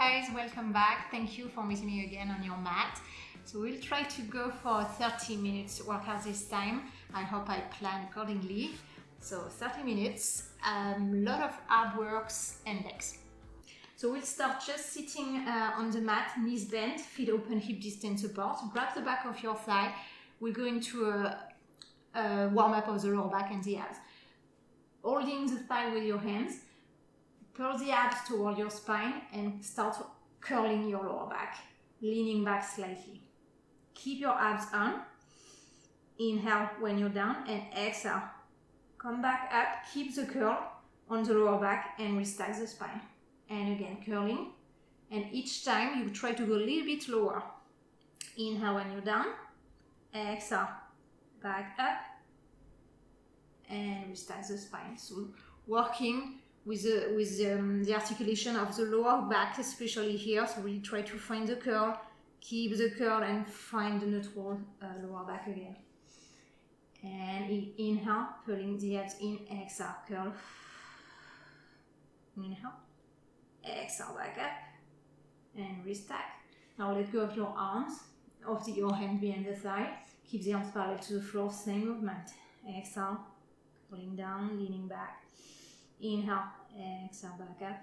guys, welcome back. Thank you for meeting me again on your mat. So we'll try to go for 30 minutes workout this time. I hope I plan accordingly. So 30 minutes, lot of ab works and legs. So we'll start just sitting on the mat, knees bent, feet open, hip distance apart. Grab the back of your thigh. We're going to a warm up of the lower back and the abs. Holding the thigh with your hands, curl the abs toward your spine and start curling your lower back, leaning back slightly. Keep your abs on. Inhale when you're down and exhale. Come back up, keep the curl on the lower back and restack the spine. And again, curling. And each time you try to go a little bit lower. Inhale when you're down. Exhale, back up. And restack the spine. So working with the articulation of the lower back, especially here. So really try to find the curl, keep the curl and find the neutral lower back again. And inhale, pulling the abs in, exhale, curl. Inhale, exhale, back up and restack. Now let go of your arms, of your hand behind the thigh. Keep the arms parallel to the floor, same movement. Exhale, pulling down, leaning back. Inhale, exhale, back up.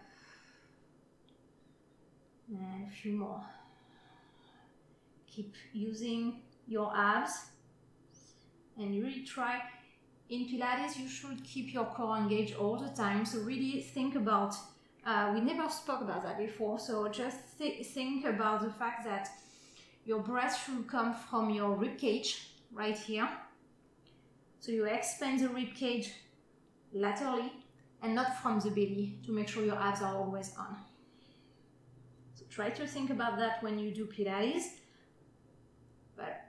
And a few more. Keep using your abs. And you really try, in Pilates you should keep your core engaged all the time. So really think about, we never spoke about that before, so just think about the fact that your breath should come from your rib cage, right here. So you expand the rib cage laterally and not from the belly to make sure your abs are always on. So try to think about that when you do Pilates, but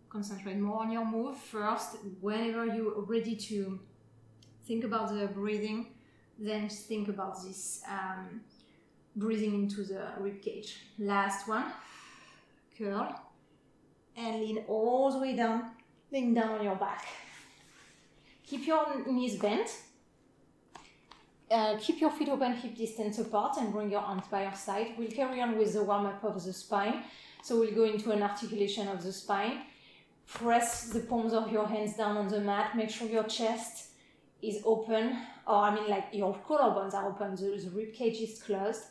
concentrate more on your move first. Whenever you're ready to think about the breathing, then think about this breathing into the rib cage. Last one, curl and lean all the way down, lean down on your back. Keep your knees bent. Keep your feet open, hip distance apart, and bring your arms by your side. We'll carry on with the warm-up of the spine. So we'll go into an articulation of the spine. Press the palms of your hands down on the mat. Make sure your chest is open, or like your collarbones are open, the rib cage is closed.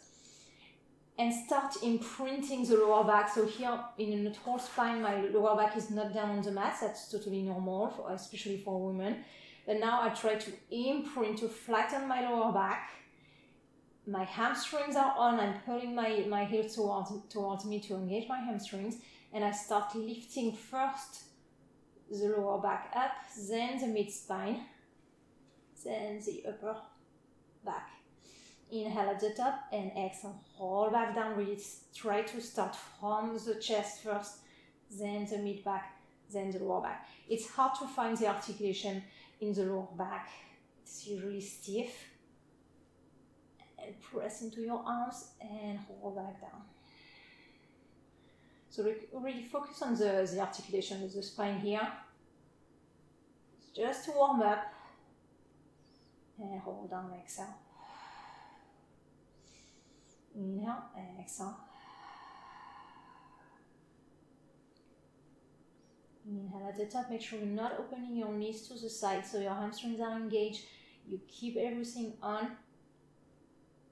And start imprinting the lower back. So here in a neutral spine, my lower back is not down on the mat. That's totally normal, especially for women. But now I try to imprint, to flatten my lower back. My hamstrings are on. I'm pulling my heels towards me to engage my hamstrings. And I start lifting first the lower back up, then the mid-spine, then the upper back. Inhale at the top and exhale, roll back down. Really try to start from the chest first, then the mid-back, then the lower back. It's hard to find the articulation in the lower back. It's usually stiff. And press into your arms and roll back down. So really focus on the articulation of the spine here. Just to warm up. And hold down, exhale. Inhale, exhale. Inhale at the top. Make sure you're not opening your knees to the side so your hamstrings are engaged. You keep everything on.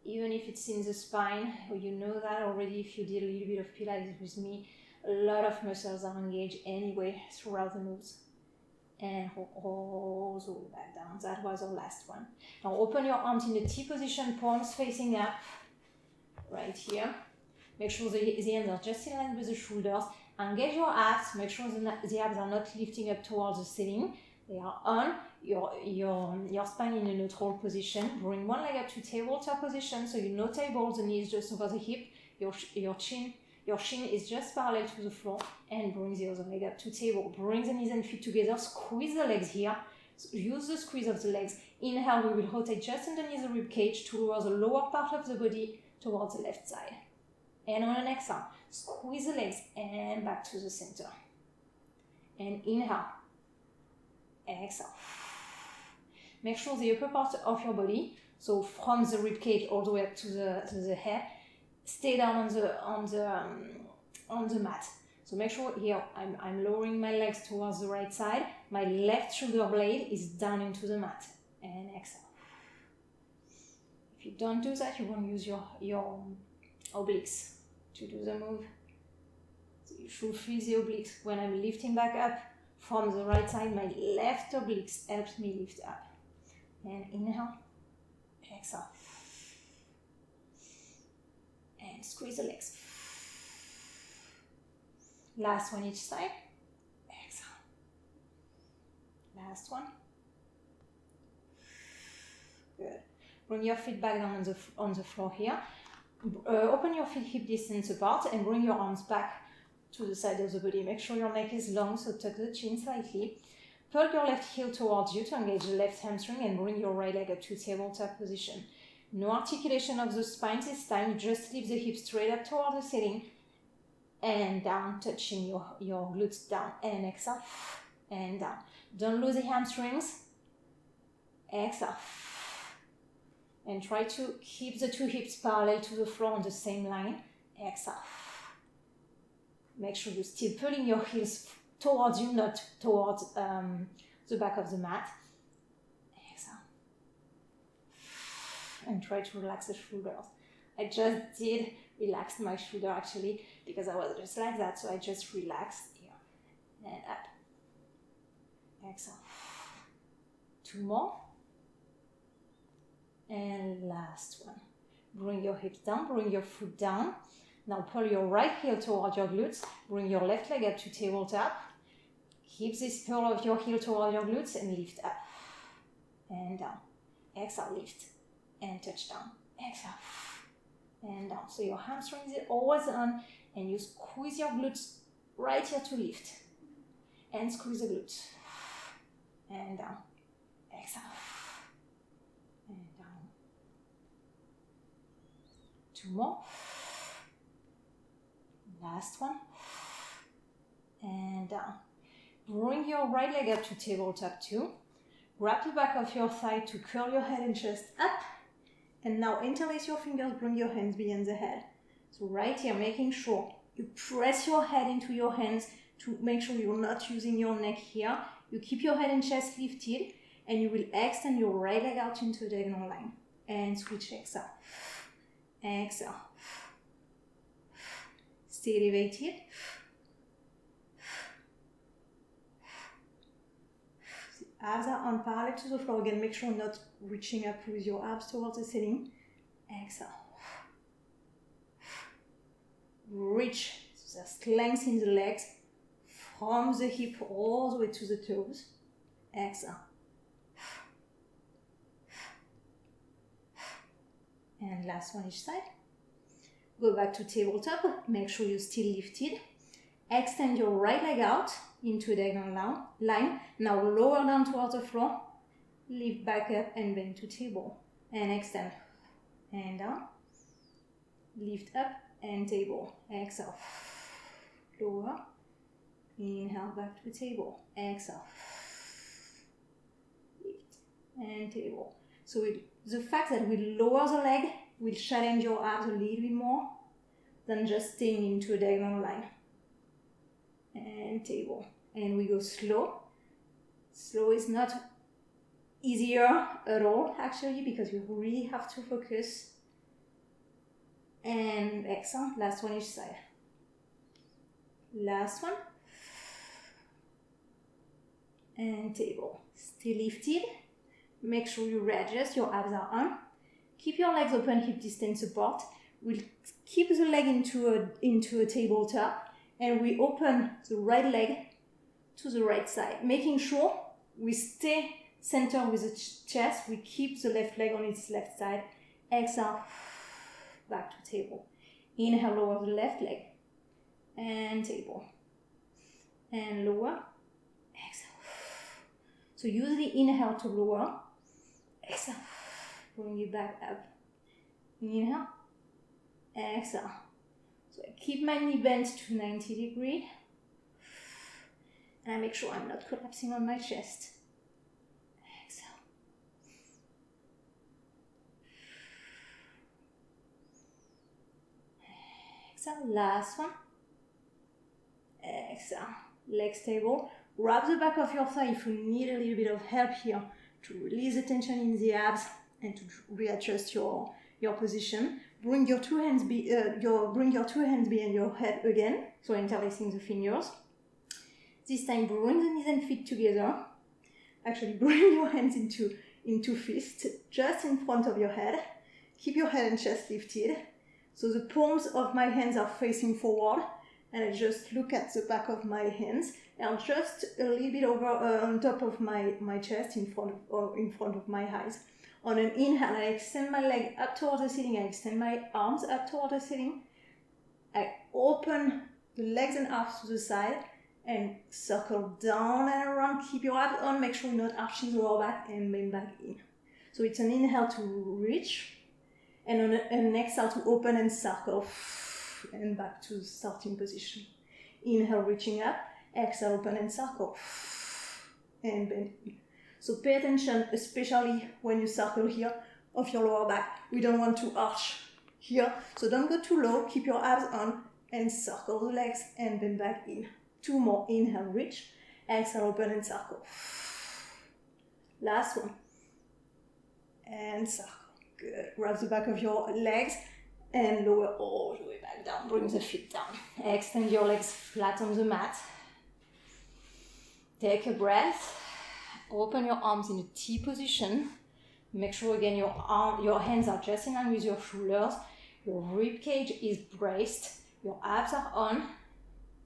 Even if it's in the spine, you know that already if you did a little bit of Pilates with me, a lot of muscles are engaged anyway throughout the moves. And roll the way back down. That was our last one. Now open your arms in the T position, palms facing up, right here. Make sure the hands are just in line with the shoulders. Engage your abs, make sure the abs are not lifting up towards the ceiling. They are on. Your spine in a neutral position. Bring one leg up to tabletop position, so you know table, the knee is just over the hip, your chin is just parallel to the floor, and bring the other leg up to table. Bring the knees and feet together, squeeze the legs here. So use the squeeze of the legs. Inhale, we will rotate just underneath the rib cage towards the lower part of the body, towards the left side. And on an exhale, squeeze the legs and back to the center. And inhale. Exhale. Make sure the upper part of your body, so from the rib cage all the way up to the head, stay down on the mat. So make sure here I'm lowering my legs towards the right side. My left shoulder blade is down into the mat. And exhale. If you don't do that, you won't use your obliques to do the move. So you should feel the obliques. When I'm lifting back up from the right side, my left obliques helps me lift up. And inhale, exhale. And squeeze the legs. Last one each side. Exhale. Last one. Good. Bring your feet back down on the floor here. Open your feet hip distance apart and bring your arms back to the side of the body. Make sure your neck is long, so tuck the chin slightly. Pull your left heel towards you to engage the left hamstring and bring your right leg up to tabletop position. No articulation of the spine this time. Just lift the hips straight up toward the ceiling and down, touching your glutes down. And exhale and down. Don't lose the hamstrings. Exhale. And try to keep the two hips parallel to the floor on the same line. Exhale. Make sure you're still pulling your heels towards you, not towards the back of the mat. Exhale. And try to relax the shoulders. I just did relax my shoulder actually because I was just like that, so I just relaxed here and up. Exhale. 2 more. And last one. Bring your hips down, bring your foot down. Now pull your right heel toward your glutes. Bring your left leg up to tabletop. Keep this pull of your heel toward your glutes and lift up and down. Exhale, lift and touch down. Exhale and down. So your hamstrings are always on and you squeeze your glutes right here to lift. And squeeze the glutes. And down. Exhale. And down. 2 more. Last one. And down. Bring your right leg up to tabletop 2. Grab the back of your thigh to curl your head and chest up. And now interlace your fingers, bring your hands behind the head. So right here, making sure you press your head into your hands to make sure you're not using your neck here. You keep your head and chest lifted and you will extend your right leg out into the diagonal line. And switch, exhale. Exhale. Stay elevated. The abs are on parallel to the floor. Again, make sure not reaching up with your abs towards the ceiling. Exhale. Reach. So there's length in the legs from the hip all the way to the toes. Exhale. And last one each side. Go back to tabletop. Make sure you're still lifted. Extend your right leg out into a diagonal line. Now lower down towards the floor. Lift back up and bend to table. And extend. And down. Lift up and table. Exhale. Lower. Inhale back to table. Exhale. Lift and table. So the fact that we lower the leg will challenge your abs a little bit more than just staying into a diagonal line. And table. And we go slow. Slow is not easier at all actually because you really have to focus. And exhale. Last one each side. Last one. And table. Stay lifted. Make sure you readjust. Your abs are on. Keep your legs open, hip distance apart. We'll keep the leg into a tabletop. And we open the right leg to the right side, making sure we stay centered with the chest. We keep the left leg on its left side. Exhale, back to table. Inhale, lower the left leg. And table. And lower. Exhale. So use the inhale to lower. Exhale. Bring it back up. Inhale. Exhale. So I keep my knee bent to 90 degrees. And I make sure I'm not collapsing on my chest. Exhale. Exhale, last one. Exhale, legs stable. Grab the back of your thigh if you need a little bit of help here to release the tension in the abs and to readjust your position. Bring your two hands behind your head again, so interlacing the fingers. This time, bring the knees and feet together. Actually, bring your hands into fists, just in front of your head. Keep your head and chest lifted. So the palms of my hands are facing forward, and I just look at the back of my hands, and just a little bit over on top of my chest, in front of my eyes. On an inhale, I extend my leg up towards the ceiling. I extend my arms up towards the ceiling. I open the legs and arms to the side and circle down and around. Keep your abs on. Make sure you're not arching the lower back and bend back in. So it's an inhale to reach, and on an exhale to open and circle and back to starting position. Inhale, reaching up. Exhale, open and circle and bend in. So pay attention, especially when you circle here, of your lower back. We don't want to arch here, so don't go too low. Keep your abs on and circle the legs and bend back in. 2 more. Inhale, reach. Exhale, open and circle. Last one. And circle. Good. Grab the back of your legs and lower all the way back down. Bring the feet down. Extend your legs flat on the mat. Take a breath. Open your arms in a T position. Make sure again your hands are just in line with your shoulders. Your rib cage is braced. Your abs are on.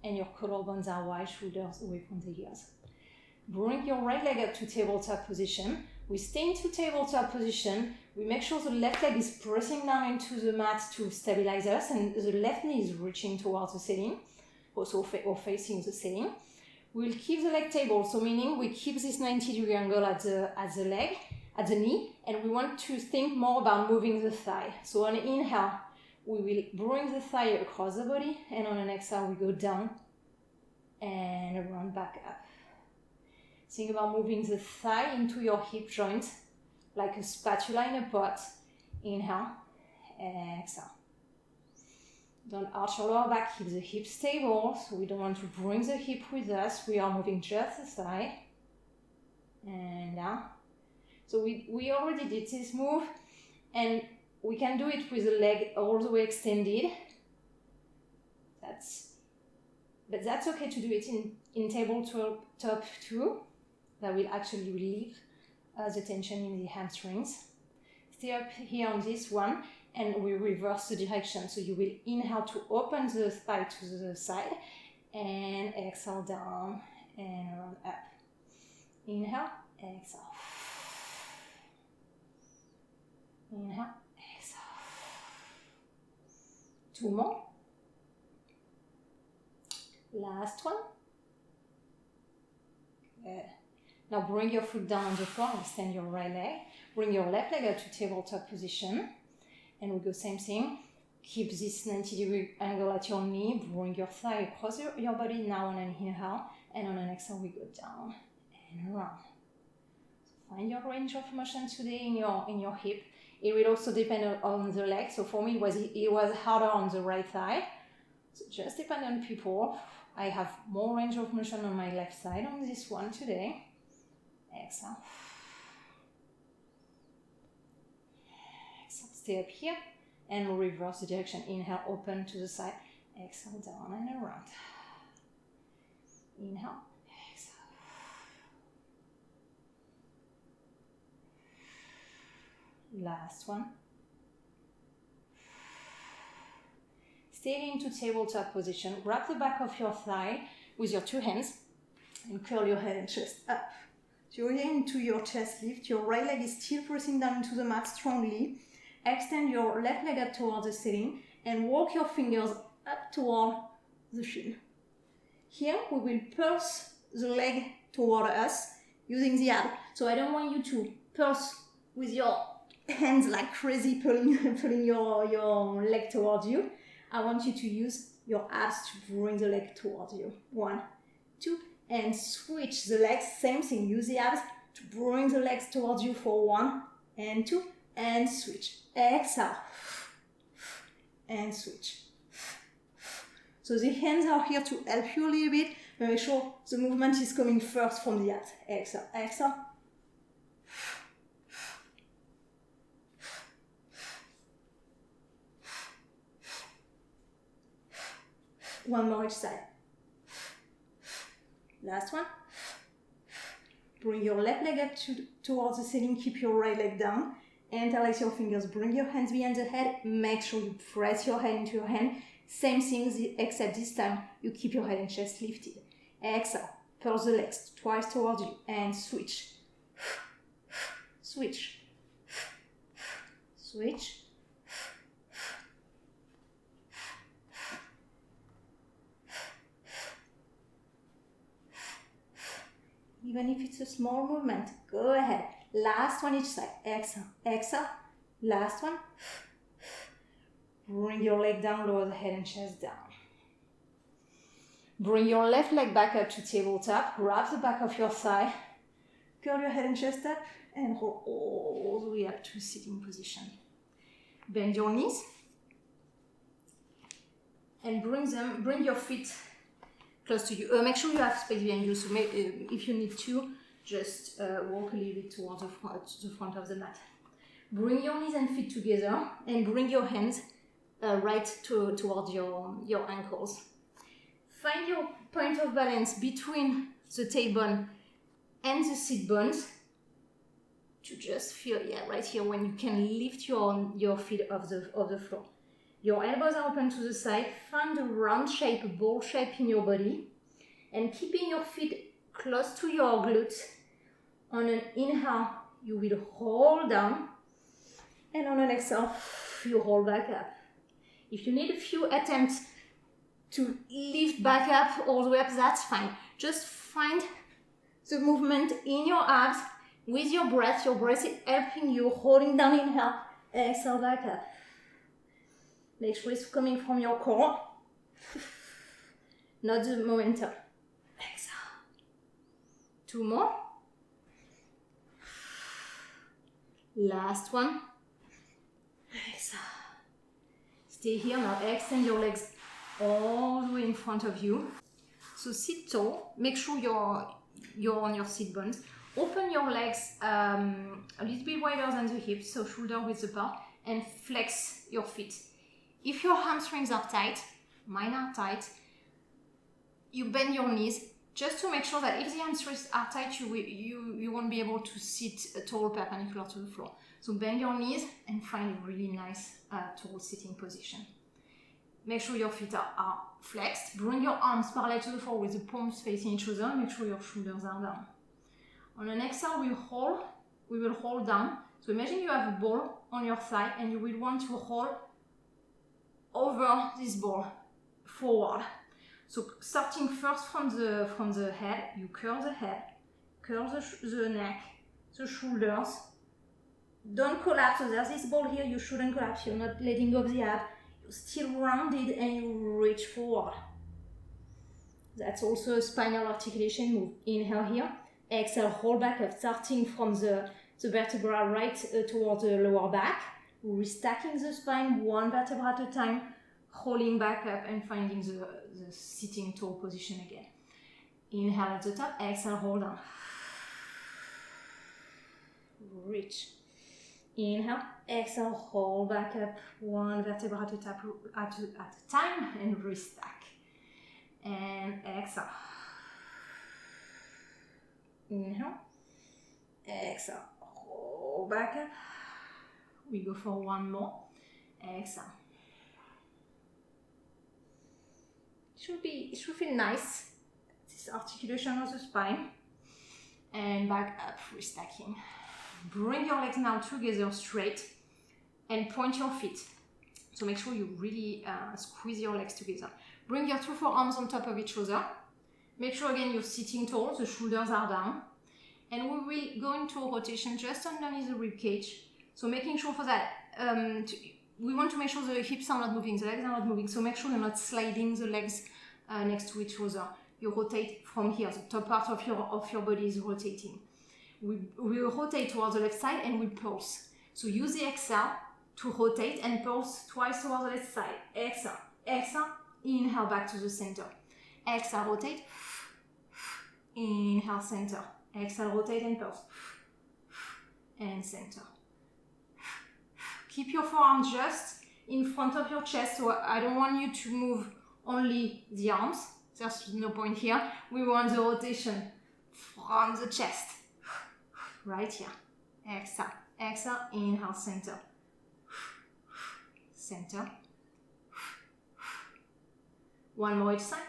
And your collarbones are wide, shoulders away from the ears. Bring your right leg up to tabletop position. We stay into tabletop position. We make sure the left leg is pressing down into the mat to stabilize us, and the left knee is reaching towards the ceiling, also or facing the ceiling. We'll keep the leg table, so meaning we keep this 90-degree angle at the knee, and we want to think more about moving the thigh. So on an inhale, we will bring the thigh across the body, and on an exhale, we go down and around back up. Think about moving the thigh into your hip joint, like a spatula in a pot. Inhale, exhale. Don't arch your lower back, keep the hips stable, so we don't want to bring the hip with us. We are moving just the thigh. And down. So we already did this move, and we can do it with the leg all the way extended. But that's okay to do it in tabletop too. That will actually relieve the tension in the hamstrings. Stay up here on this one, and we reverse the direction. So you will inhale to open the thigh to the side, and exhale down and around up. Inhale, exhale. Inhale, exhale. 2 more. Last one. Good. Now bring your foot down on the floor and extend your right leg. Bring your left leg up to tabletop position. And we go same thing. Keep this 90-degree angle at your knee. Bring your thigh across your body now on an inhale. And on an exhale, we go down and around. So find your range of motion today in your hip. It will also depend on the leg. So for me, it was harder on the right thigh. So just depend on people. I have more range of motion on my left side on this one today. Exhale. Exhale. Stay up here and reverse the direction. Inhale, open to the side. Exhale, down and around. Inhale. Exhale. Last one. Stay into tabletop position. Grab the back of your thigh with your 2 hands and curl your head and chest up. So you're here into your chest lift. Your right leg is still pressing down into the mat strongly. Extend your left leg up towards the ceiling and walk your fingers up toward the shin. Here we will pulse the leg toward us using the ab. So I don't want you to pulse with your hands like crazy, pulling your leg towards you. I want you to use your abs to bring the leg towards you. 1, 2, and switch the legs. Same thing, use the abs to bring the legs towards you for 1 and 2, and switch. Exhale, and switch. So the hands are here to help you a little bit, but make sure the movement is coming first from the abs. Exhale, exhale. One more each side. Last one. Bring your left leg up towards the ceiling, keep your right leg down. Interlace your fingers, bring your hands behind the head. Make sure you press your head into your hand. Same thing, except this time you keep your head and chest lifted. Exhale, pulse the legs twice towards you and switch. Switch. Switch. Even if it's a small movement, go ahead. Last one each side. Exhale, exhale. Last one. Bring your leg down, lower the head and chest down. Bring your left leg back up to tabletop. Wrap the back of your thigh. Curl your head and chest up and roll all the way up to sitting position. Bend your knees and bring your feet close to you. Make sure you have space behind you, so if you need to, just walk a little bit towards the front of the mat. Bring your knees and feet together and bring your hands right towards your ankles. Find your point of balance between the tailbone and the sit bones to just feel, right here, when you can lift your feet off the floor. Your elbows are open to the side. Find a round shape, a ball shape in your body, and keeping your feet close to your glutes. On an inhale, you will hold down, and on an exhale, you roll back up. If you need a few attempts to lift back up all the way up, that's fine. Just find the movement in your abs with your breath. Your breath is helping you, holding down, inhale, exhale, back up. Make sure it's coming from your core, not the momentum. Exhale. 2 more. Last one. Exhale. Stay here now. Extend your legs all the way in front of you. So sit tall. Make sure you're on your sit bones. Open your legs a little bit wider than the hips, so shoulder width apart, and flex your feet. If your hamstrings are tight, mine are tight, you bend your knees just to make sure that if the hamstrings are tight, you won't be able to sit tall perpendicular to the floor. So bend your knees and find a really nice tall sitting position. Make sure your feet are flexed. Bring your arms parallel to the floor with the palms facing each other. Make sure your shoulders are down. On an exhale, we will hold down. So imagine you have a ball on your thigh and you will want to hold over this ball forward. So starting first from the head, you curl the head, curl the neck, the shoulders. Don't collapse. So there's this ball here, you shouldn't collapse. You're not letting go of the ab. You're still rounded and you reach forward. That's also a spinal articulation move. Inhale here, exhale, hold back up, starting from the vertebra right towards the lower back. Restacking the spine one vertebra at a time, rolling back up and finding the sitting tall position again. Inhale at the top, exhale, hold down. Reach. Inhale, exhale, hold back up one vertebra at a time and restack. And exhale. Inhale, exhale, hold back up. We go for one more. Exhale. It should feel nice. This articulation of the spine. And back up, restacking. Bring your legs now together straight and point your feet. So make sure you really squeeze your legs together. Bring your 2 forearms on top of each other. Make sure again you're sitting tall, the shoulders are down. And we will go into a rotation just underneath the rib cage. So making sure for that, we want to make sure the hips are not moving, the legs are not moving. So make sure you're not sliding the legs next to each other. You rotate from here, the top part of your body is rotating. We rotate towards the left side and we pulse. So use the exhale to rotate and pulse twice towards the left side. Exhale, exhale, Inhale, back to the center. Exhale, rotate. Inhale, center. Exhale, rotate and pulse. And center. Keep your forearms just in front of your chest, so I don't want you to move only the arms. There's no point here. We want the rotation from the chest. Right here. Exhale. Exhale. Inhale, center. Center. One more each side.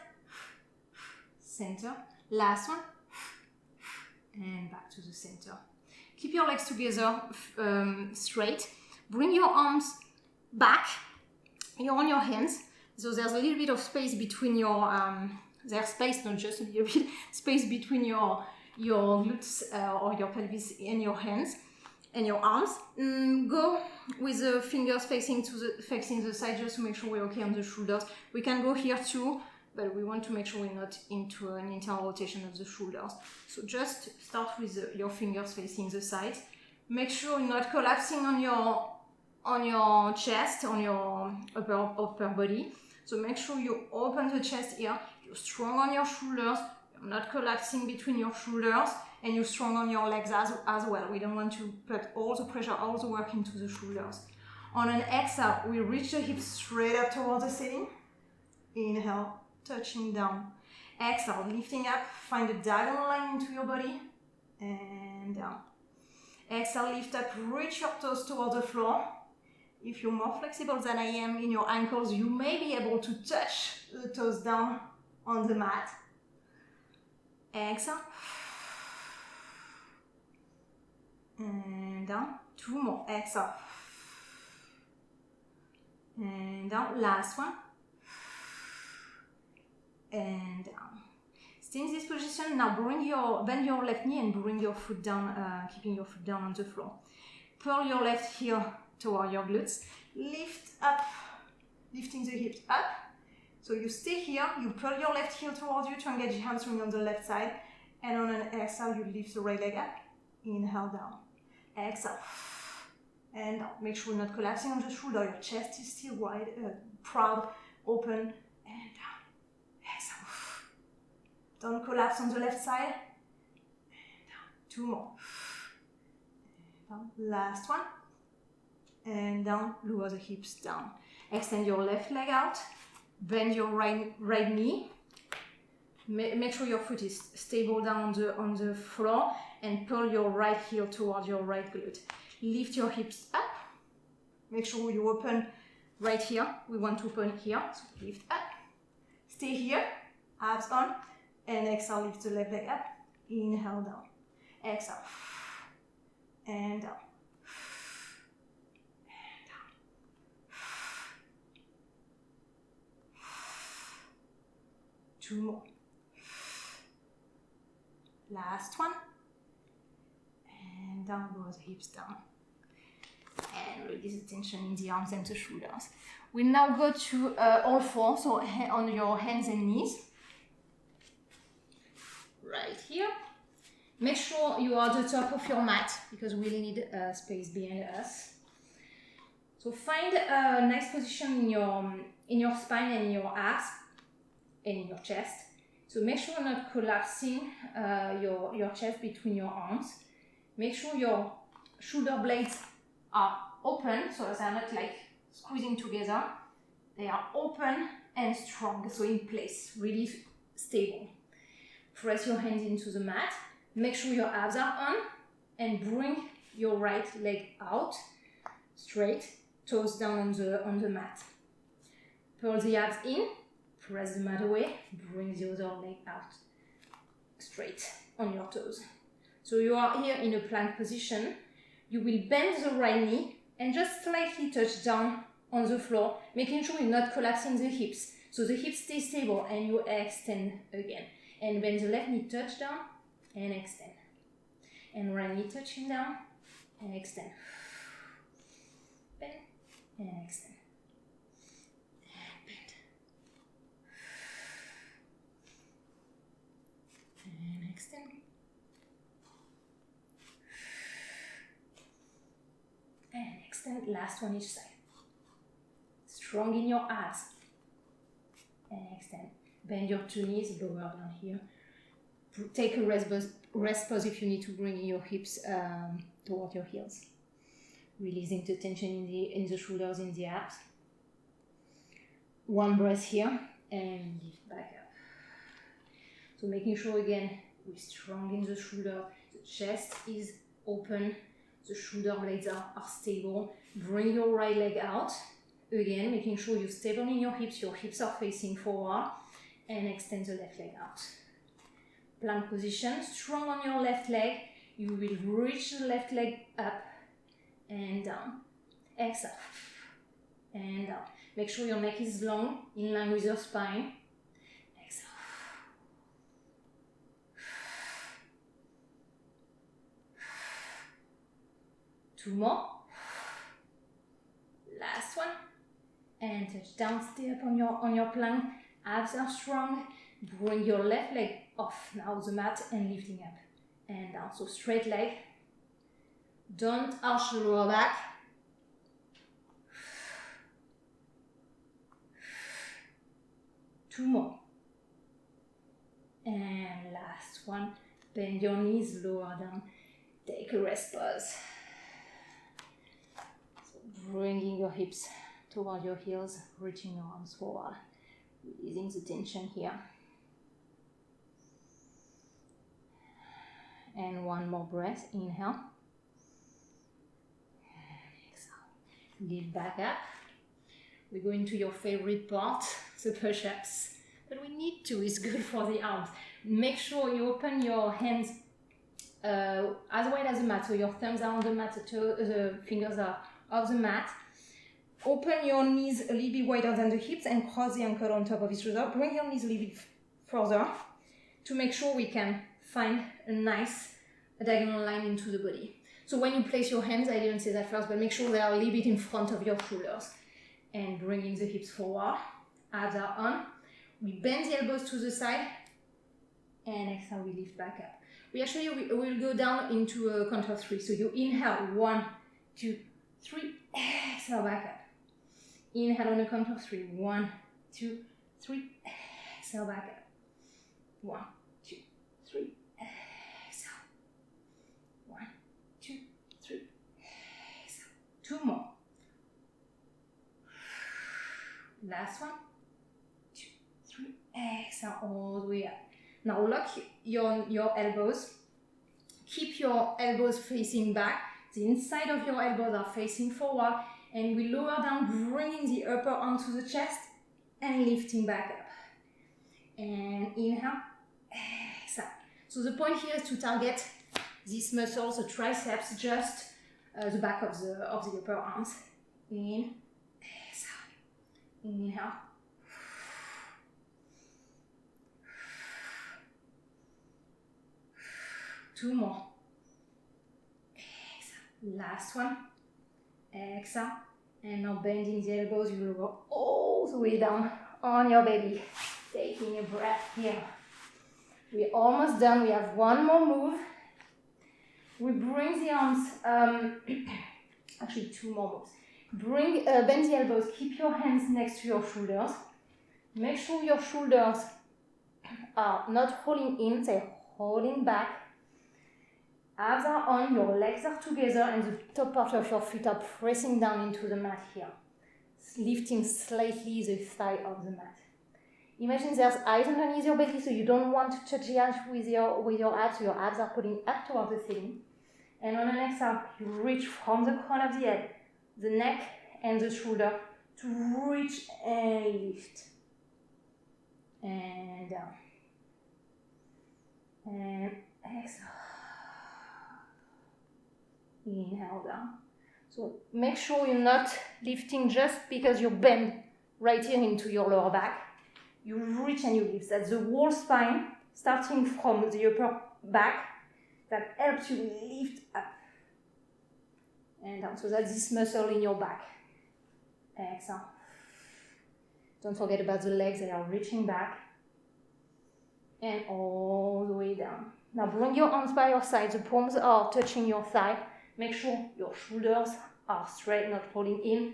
Center. Last one. And back to the center. Keep your legs together straight. Bring your arms back. You're on your hands. So there's a little bit of space between your, there's space, not just a little bit, space between your glutes or your pelvis and your hands and your arms. Go with the fingers facing the side just to make sure we're okay on the shoulders. We can go here too, but we want to make sure we're not into an internal rotation of the shoulders. So just start with your fingers facing the sides. Make sure you're not collapsing on your chest, on your upper body. So make sure you open the chest here. You're strong on your shoulders. You're not collapsing between your shoulders, and you're strong on your legs as well. We don't want to put all the pressure, all the work into the shoulders. On an exhale, we reach the hips straight up towards the ceiling. Inhale, touching down. Exhale, lifting up. Find a diagonal line into your body. And down. Exhale, lift up. Reach your toes towards the floor. If you're more flexible than I am in your ankles, you may be able to touch the toes down on the mat. Exhale. And down. Two more. Exhale. And down. Last one. And down. Stay in this position. Now bend your left knee and bring your foot down, keeping your foot down on the floor. Pull your left heel toward your glutes. Lift up, lifting the hips up. So you stay here, you pull your left heel towards you to engage the hamstring on the left side. And on an exhale, you lift the right leg up. Inhale, down. Exhale. And down. Make sure you're not collapsing on the shoulder. Your chest is still wide, proud, open, and down. Exhale. Don't collapse on the left side. And down. Two more. And down. Last one. And down. Lower the hips down. Extend your left leg out. Bend your right knee. Make sure your foot is stable down on the floor, and pull your right heel towards your right glute. Lift your hips up. Make sure you open right here. We want to open here. So lift up. Stay here. Abs on. And exhale, lift the left leg up. Inhale, down. Exhale. And down. And down. Two more. Last one. And down, lower the hips down. And release the tension in the arms and the shoulders. We now go to all four, so on your hands and knees. Right here. Make sure you are at the top of your mat, because we'll need space behind us. So find a nice position in your spine and in your abs and in your chest. So make sure you're not collapsing your chest between your arms. Make sure your shoulder blades are open, so they're not like squeezing together. They are open and strong, so in place, really stable. Press your hands into the mat. Make sure your abs are on, and bring your right leg out, straight, toes down on the mat. Pull the abs in. Press the mat away, bring the other leg out, straight on your toes. So you are here in a plank position. You will bend the right knee and just slightly touch down on the floor, making sure you're not collapsing the hips. So the hips stay stable, and you extend again. And bend the left knee, touch down and extend. And right knee touching down and extend. Bend and extend. And extend. And extend. Last one each side. Strong in your abs. and extend. Bend your two knees, lower down here. Take a rest pause if you need to bring your hips toward your heels. Releasing the tension in the shoulders, in the abs. One breath here and lift back up. So making sure again we're strong in the shoulder, the chest is open, the shoulder blades are stable. Bring your right leg out. Again, making sure you're stable in your hips are facing forward, and extend the left leg out. Plank position, strong on your left leg. You will reach the left leg up and down. Exhale and down. Make sure your neck is long, in line with your spine. Exhale. Two more. Last one. And touch down, stay up on your plank. Abs are strong. Bring your left leg off now the mat and lifting up and down. So straight leg. Don't arch the lower back. Two more. And last one. Bend your knees, lower down. Take a rest pause. So bringing your hips toward your heels, reaching your arms forward. Releasing the tension here. And one more breath. Inhale. Exhale. Lift back up. We go into your favorite part, the push-ups. But we need to, it's good for the arms. Make sure you open your hands as wide as the mat. So your thumbs are on the mat, the fingers are off the mat. Open your knees a little bit wider than the hips and cross the ankle on top of each other. Bring your knees a little bit further to make sure we can find a nice diagonal line into the body. So when you place your hands, I didn't say that first, but make sure they are a little bit in front of your shoulders. And bringing the hips forward. Abs are on. We bend the elbows to the side. And exhale, we lift back up. We will go down into a count of three. So you inhale, 1, 2, 3. Exhale, back up. Inhale on a count of 3. 1, 2, 3. Exhale, back up. 1, 2, 3. Exhale. 1, 2, 3. Exhale. Two more. Last one. 2, 3. Exhale all the way up. Now lock your elbows. Keep your elbows facing back. The inside of your elbows are facing forward. And we lower down, bringing the upper arm to the chest and lifting back up. And inhale, exhale. So the point here is to target these muscles, the triceps, just the back of the upper arms. In, exhale. Inhale. Two more. Exhale. Last one. Exhale. And now bending the elbows, you will go all the way down on your belly. Taking a breath here. We're almost done. We have one more move. We bring the arms, actually two more moves. Bend the elbows, keep your hands next to your shoulders. Make sure your shoulders are not holding in, they're holding back. Abs are on, your legs are together, and the top part of your feet are pressing down into the mat here. Lifting slightly the thigh of the mat. Imagine there's eyes underneath your belly, so you don't want to touch the edge with your abs, so your abs are pulling up towards the ceiling. And on the next exhale, you reach from the crown of the head, the neck and the shoulder to reach and lift. And down. And exhale. Inhale down. So make sure you're not lifting just because you bend right here into your lower back. You reach and you lift. That's the whole spine, starting from the upper back, that helps you lift up and down. So that's this muscle in your back. Exhale. Don't forget about the legs, they are reaching back and all the way down. Now bring your arms by your side, the palms are touching your thigh. Make sure your shoulders are straight, not falling in.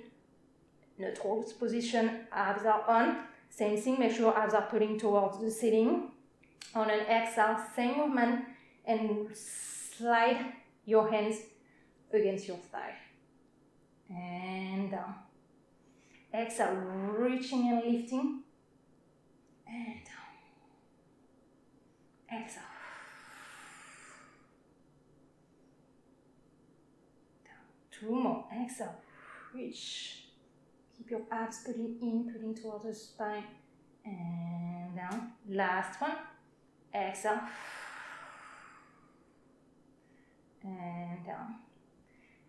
Neutral position, abs are on. Same thing, make sure your abs are pulling towards the ceiling. On an exhale, same movement, and slide your hands against your thigh. And down. Exhale, reaching and lifting. And down. Exhale. Down. 2 more. Exhale. Reach. Keep your abs pulling in, pulling towards the spine. And down. Last one. Exhale. And down.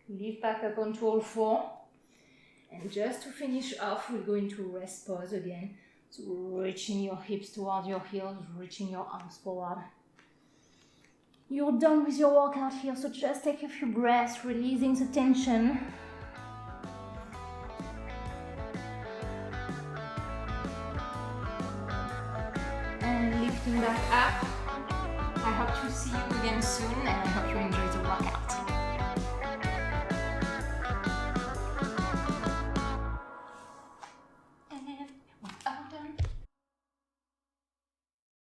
Lift back up onto all four. And just to finish off, we'll go into rest pose again. So reaching your hips towards your heels, reaching your arms forward. You're done with your workout here, so just take a few breaths, releasing the tension. And lifting back up. I hope to see you again soon, and I hope you enjoy the workout.